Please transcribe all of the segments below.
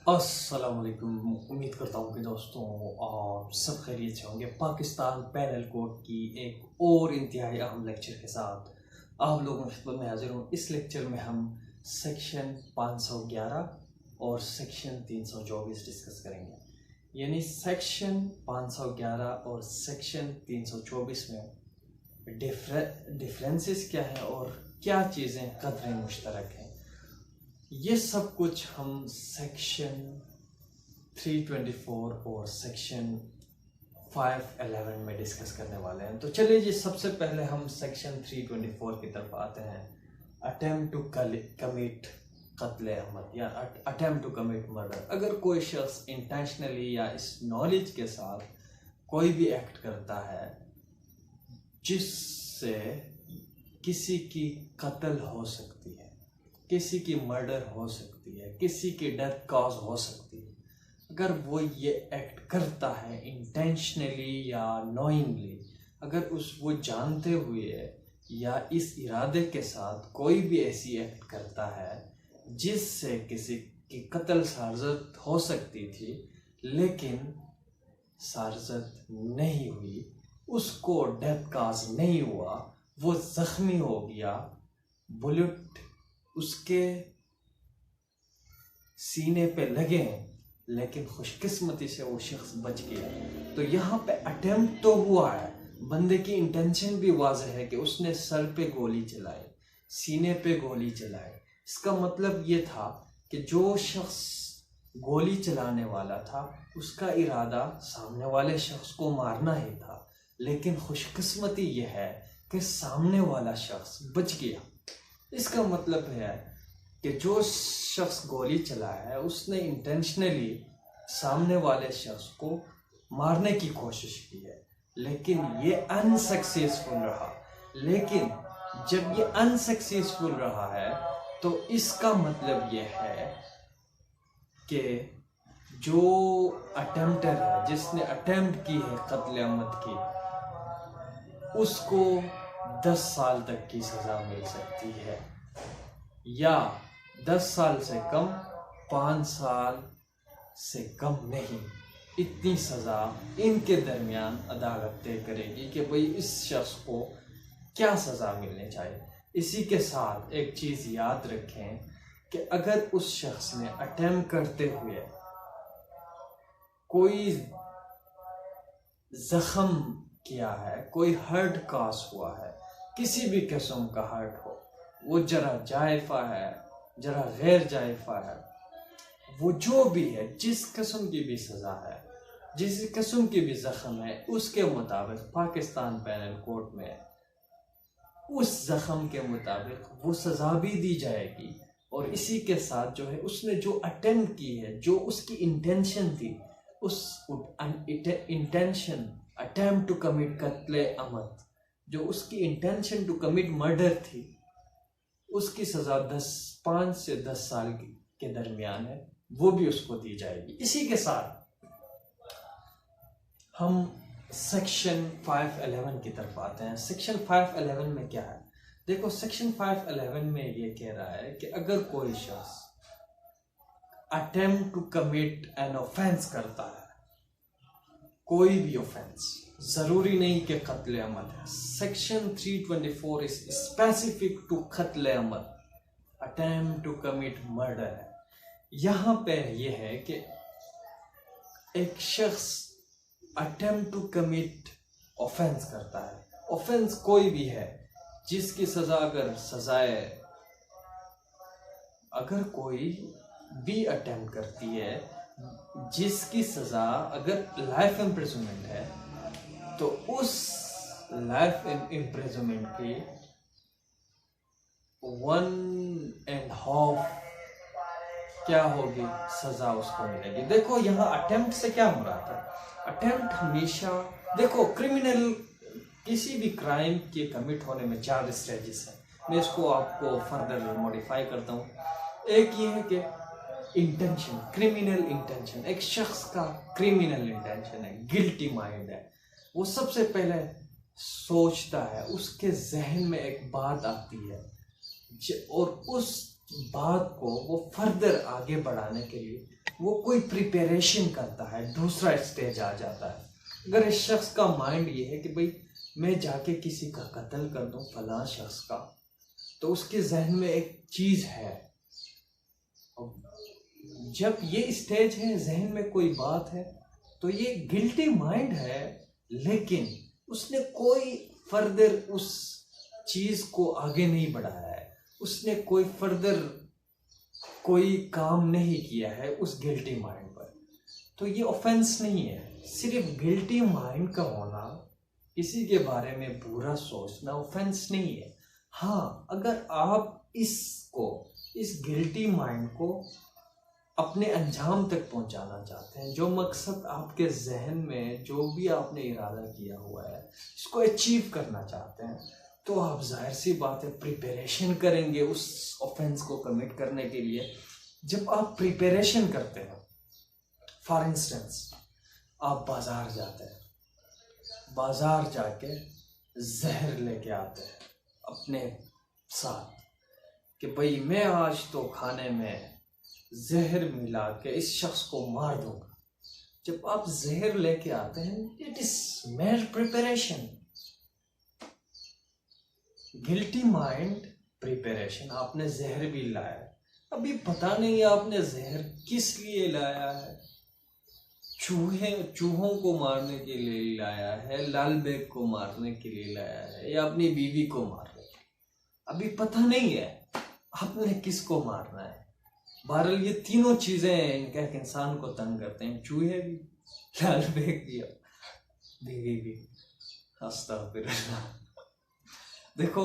अस्सलाम वालेकुम। उम्मीद करता हूँ कि दोस्तों आप सब खैरियत से होंगे। पाकिस्तान पैनल कोड की एक और इंतहाई अहम लेक्चर के साथ आप लोगों की खिदमत में हाजिर हूँ। इस लेक्चर में हम सेक्शन 511 और सेक्शन 324 डिस्कस करेंगे। यानी सेक्शन 511 और सेक्शन 324 में डिफरेंसेस क्या है और क्या चीज़ें कदरें मुश्तरक हैं, ये सब कुछ हम सेक्शन 324 और सेक्शन 511 में डिस्कस करने वाले हैं। तो चलिए जी, सबसे पहले हम सेक्शन 324 की तरफ आते हैं। अटेम्प्ट टू कमिट कत्ल अमद या अटेम्प्ट टू कमिट मर्डर। अगर कोई शख्स इंटेंशनली या इस नॉलेज के साथ कोई भी एक्ट करता है जिससे किसी की कत्ल हो सकती है, किसी की मर्डर हो सकती है, किसी की डेथ कॉज हो सकती है, अगर वो ये एक्ट करता है इंटेंशनली या नोइंगली, अगर वो जानते हुए या इस इरादे के साथ कोई भी ऐसी एक्ट करता है जिससे किसी की कत्ल सारजत हो सकती थी लेकिन सारजत नहीं हुई, उसको डेथ कॉज नहीं हुआ, वो जख्मी हो गया, बुलेट उसके सीने पे लगे लेकिन खुशकिस्मती से वो शख्स बच गया। तो यहाँ पे अटेम्प्ट तो हुआ है, बंदे की इंटेंशन भी वाज़ेह है कि उसने सर पे गोली चलाई, सीने पे गोली चलाई। इसका मतलब ये था कि जो शख्स गोली चलाने वाला था उसका इरादा सामने वाले शख्स को मारना ही था, लेकिन खुशकिस्मती ये है कि सामने वाला शख्स बच गया। इसका मतलब है कि जो शख्स गोली चलाया है उसने इंटेंशनली सामने वाले शख्स को मारने की कोशिश की है, लेकिन ये अनसक्सेसफुल रहा। लेकिन जब ये अनसक्सेसफुल रहा है तो इसका मतलब ये है कि जो अटेम्प्टर है, जिसने अटेम्प्ट की है कत्ल अमद की, उसको 10 साल तक की सज़ा मिल सकती है या 10 साल से कम, 5 साल से कम नहीं। इतनी सज़ा इनके दरमियान अदालत तय करेगी कि भाई इस शख्स को क्या सज़ा मिलनी चाहिए। इसी के साथ एक चीज़ याद रखें कि अगर उस शख्स ने अटेम्प्ट करते हुए कोई जख्म किया है, कोई हर्ट कॉज हुआ है, किसी भी किस्म का हर्ट हो, वो जरा जायफा है, जरा गैर जायफा है, वो जो भी है, जिस किस्म की भी सज़ा है, जिस किस्म की भी जख्म है, उसके मुताबिक पाकिस्तान पैनल कोर्ट में उस जख्म के मुताबिक वो सज़ा भी दी जाएगी। और इसी के साथ जो है उसने जो अटेम्प्ट की है, जो उसकी इंटेंशन थी, उस इंटेंशन अटेम्प्ट टू कमिट कत्ल अमद, जो उसकी इंटेंशन टू कमिट मर्डर थी, उसकी सज़ा 5 से 10 साल के दरमियान है, वो भी उसको दी जाएगी। इसी के साथ हम सेक्शन 511 की तरफ आते हैं। सेक्शन 511 में क्या है? देखो, सेक्शन 511 में ये कह रहा है कि अगर कोई शख्स attempt to commit an offence करता है, कोई भी ऑफेंस, जरूरी नहीं कि कत्ल अमद है। सेक्शन 324 इज स्पेसिफिक टू कत्ल अमद, अटेम्प्ट टू कमिट मर्डर है। यहाँ पे यह है कि एक शख्स अटेम्प्ट टू कमिट ऑफेंस करता है। ऑफेंस कोई भी है जिसकी सजा अगर कोई भी अटेम्प्ट करती है जिसकी सजा अगर लाइफ इम्प्रिजनमेंट है, तो उस लाइफ इम्प्रिजनमेंट की 1.5 क्या होगी, सजा उसको मिलेगी। देखो, यहाँ अटेम्प्ट से क्या मुराद है? अटेम्प्ट हमेशा, देखो, क्रिमिनल किसी भी क्राइम के कमिट होने में 4 स्टेजेस हैं। मैं इसको आपको फर्दर मॉडिफाई करता हूँ। एक ये है कि इंटेंशन, क्रिमिनल इंटेंशन, एक शख्स का क्रिमिनल इंटेंशन है, गिल्टी माइंड है, वो सबसे पहले सोचता है, उसके जहन में एक बात आती है और उस बात को वो फर्दर आगे बढ़ाने के लिए वो कोई प्रिपरेशन करता है, दूसरा स्टेज आ जाता है। अगर इस शख्स का माइंड ये है कि भाई मैं जाके किसी का कत्ल कर दूं, फलां शख्स का, तो उसके जहन में एक चीज है, जब ये स्टेज है, जहन में कोई बात है, तो ये गिल्टी माइंड है, लेकिन उसने कोई फर्दर उस चीज को आगे नहीं बढ़ाया है, उसने कोई फर्दर कोई काम नहीं किया है उस गिल्टी माइंड पर। तो ये ऑफेंस नहीं है। सिर्फ गिल्टी माइंड का होना, किसी के बारे में बुरा सोचना ऑफेंस नहीं है। हाँ, अगर आप इस गिल्टी माइंड को अपने अंजाम तक पहुंचाना चाहते हैं, जो मकसद आपके जहन में, जो भी आपने इरादा किया हुआ है, इसको अचीव करना चाहते हैं, तो आप जाहिर सी बात है प्रिपरेशन करेंगे उस ऑफेंस को कमिट करने के लिए। जब आप प्रिपरेशन करते हैं, फॉर इंस्टेंस आप बाजार जाते हैं, बाजार जाके जहर लेके आते हैं अपने साथ कि भाई मैं आज तो खाने में जहर मिला के इस शख्स को मार दूंगा। जब आप जहर लेके आते हैं, it is mayor preparation. Guilty mind preparation, आपने जहर भी लाया, अभी पता नहीं आपने जहर किस लिए लाया है, चूहों को मारने के लिए लाया है, लाल बेग को मारने के लिए लाया है, या अपनी बीवी को मारने के लिए, अभी पता नहीं है आपने किसको मारना है। बहरहाल ये तीनों चीजें इनका एक इंसान को तंग करते हैं, चूहे भी, लाल बेग भी, बीवी भी। अस्तगफिरुल्लाह। देखो,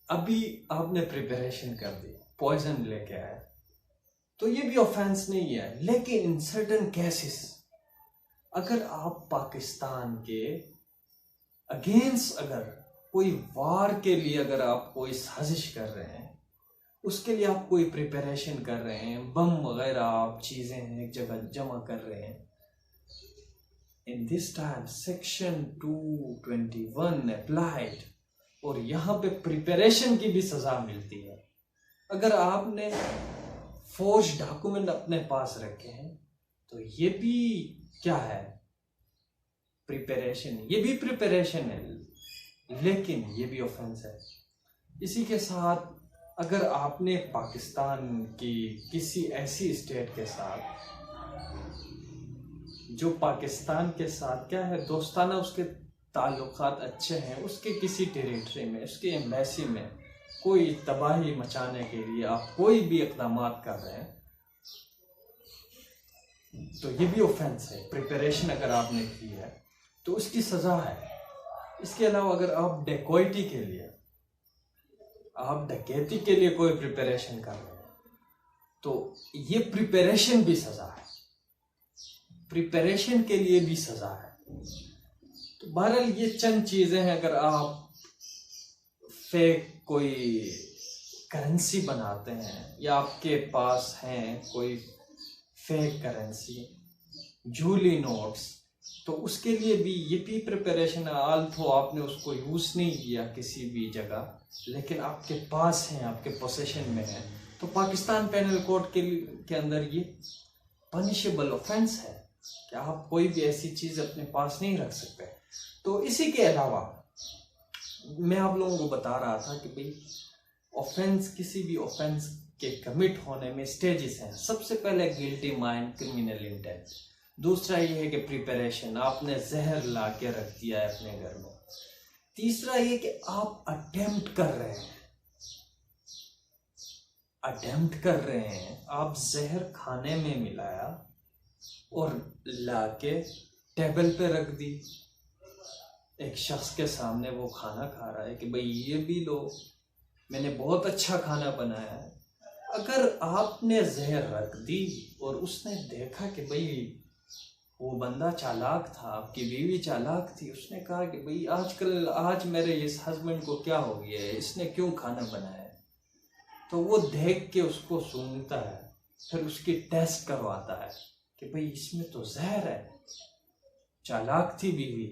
अभी आपने प्रिपरेशन कर दी, पॉइजन लेके आया, तो ये भी ऑफेंस नहीं है। लेकिन इन सर्टेन केसेस, अगर आप पाकिस्तान के अगेंस्ट अगर कोई वार के लिए अगर आप कोई साजिश कर रहे हैं, उसके लिए आप कोई प्रिपरेशन कर रहे हैं, बम वगैरह आप चीजें एक जगह जमा कर रहे हैं, in this time section 221 applied, और यहाँ पे प्रिपरेशन की भी सजा मिलती है। अगर आपने फोर्ज डॉक्यूमेंट अपने पास रखे हैं, तो ये भी क्या है, प्रिपरेशन, ये भी प्रिपरेशन है, लेकिन ये भी ऑफेंस है। इसी के साथ अगर आपने पाकिस्तान की किसी ऐसी स्टेट के साथ, जो पाकिस्तान के साथ क्या है, दोस्ताना उसके ताल्लुकात अच्छे हैं, उसके किसी टेरिटरी में, उसके एम्बेसी में कोई तबाही मचाने के लिए आप कोई भी इक़दाम कर रहे हैं, तो ये भी ऑफेंस है। प्रिपरेशन अगर आपने की है तो उसकी सज़ा है। इसके अलावा अगर आप डेकोइटी के लिए, आप डकैती के लिए कोई प्रिपरेशन कर रहे हैं, तो ये प्रिपरेशन भी सज़ा है, प्रिपरेशन के लिए भी सज़ा है। तो बहरहाल ये चंद चीज़ें हैं। अगर आप फेक कोई करेंसी बनाते हैं, या आपके पास हैं कोई फेक करेंसी, झूली नोट्स, तो उसके लिए भी ये भी प्रिपरेशन है। आल्थो आपने उसको यूज़ नहीं किया किसी भी जगह, लेकिन आपके पास हैं, आपके पोसेशन में है, तो पाकिस्तान पेनल कोड के अंदर ये पनिशेबल ऑफेंस है कि आप कोई भी ऐसी चीज़ अपने पास नहीं रख सकते। तो इसी के अलावा मैं आप लोगों को बता रहा था कि भाई ऑफेंस, किसी भी ऑफेंस के कमिट होने में स्टेजेस हैं। सबसे पहले गिल्टी माइंड, क्रिमिनल इंटेंट। दूसरा ये है कि प्रिपरेशन, आपने जहर ला के रख दिया है अपने घर में। तीसरा ये कि आप अटेम्प्ट कर रहे हैं, आप जहर खाने में मिलाया और लाके टेबल पे रख दी, एक शख्स के सामने वो खाना खा रहा है कि भाई ये भी लो, मैंने बहुत अच्छा खाना बनाया है। अगर आपने जहर रख दी और उसने देखा कि भाई वो बंदा चालाक था, आपकी बीवी चालाक थी, उसने कहा कि भाई आज मेरे इस हस्बैंड को क्या हो गया है, इसने क्यों खाना बनाया है, तो वो देख के उसको सूंघता है, फिर उसकी टेस्ट करवाता है कि भाई इसमें तो जहर है, चालाक थी बीवी।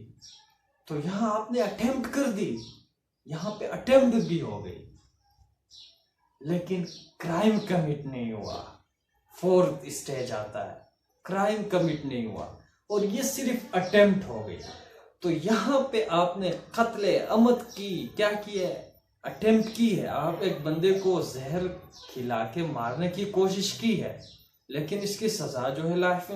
तो यहाँ आपने अटेम्प्ट कर दी, यहाँ पे अटेम्प्ट भी हो गई, लेकिन क्राइम कमिट नहीं हुआ, 4th स्टेज आता है, क्राइम कमिट नहीं हुआ और ये सिर्फ अटेम्प्ट हो गई। तो यहाँ पे आपने कत्ले अमद की क्या की है, अटेम्प्ट की है। आप एक बंदे को जहर खिला के मारने की कोशिश की है, लेकिन इसकी सजा जो है लाइफ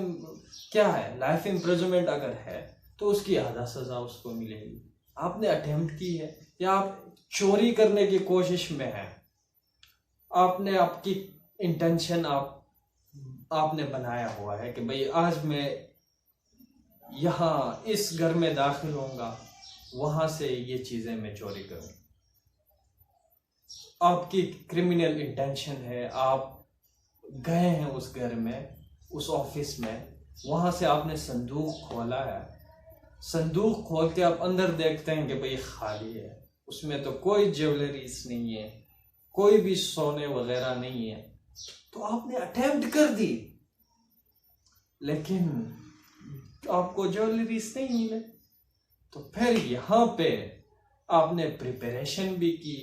क्या है, लाइफ इम्प्रिजनमेंट अगर है तो उसकी आधा सजा उसको मिलेगी। आपने अटेम्प्ट की है या आप चोरी करने की कोशिश में है, आपने आपकी इंटेंशन आपने बनाया हुआ है कि भाई आज मैं यहाँ इस घर में दाखिल होऊंगा, वहां से ये चीजें मैं चोरी करूं। आपकी क्रिमिनल इंटेंशन है, आप गए हैं उस घर में, उस ऑफिस में, वहां से आपने संदूक खोला है, संदूक खोल के आप अंदर देखते हैं कि भाई खाली है, उसमें तो कोई ज्वेलरीज नहीं है, कोई भी सोने वगैरह नहीं है। तो आपने अटेम्प्ट कर दी, लेकिन आपको ज्वेलरीज नहीं मिले। तो फिर यहाँ पे आपने प्रिपरेशन भी की,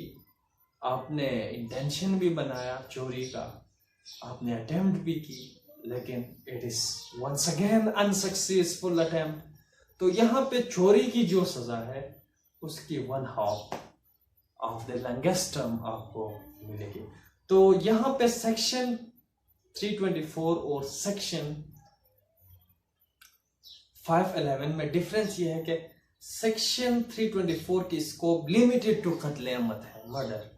आपने इंटेंशन भी बनाया चोरी का, आपने अटेम्प्ट भी की, लेकिन it is once again unsuccessful attempt. तो यहाँ पे चोरी की जो सजा है उसकी 1/2 ऑफ द लॉन्गेस्ट टर्म आपको मिलेगी। तो यहाँ पे सेक्शन 324 और सेक्शन 511 में डिफरेंस ये है कि सेक्शन 324 की स्कोप लिमिटेड टू कत्ले अमद है, मर्डर।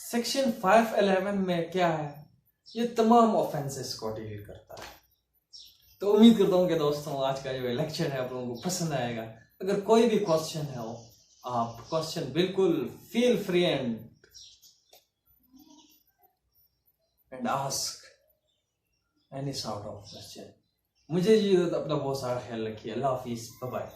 सेक्शन 511 में क्या है, ये तमाम ऑफेंसेस को डील करता है। तो उम्मीद करता हूँ कि दोस्तों आज का जो लेक्चर है आप लोगों को पसंद आएगा। अगर कोई भी क्वेश्चन है हो, आप क्वेश्चन बिल्कुल feel free and ask any sort of question. मुझे ये अपना बहुत सारा ख्याल रखिए। अल्लाह हाफिज, बाय बाय।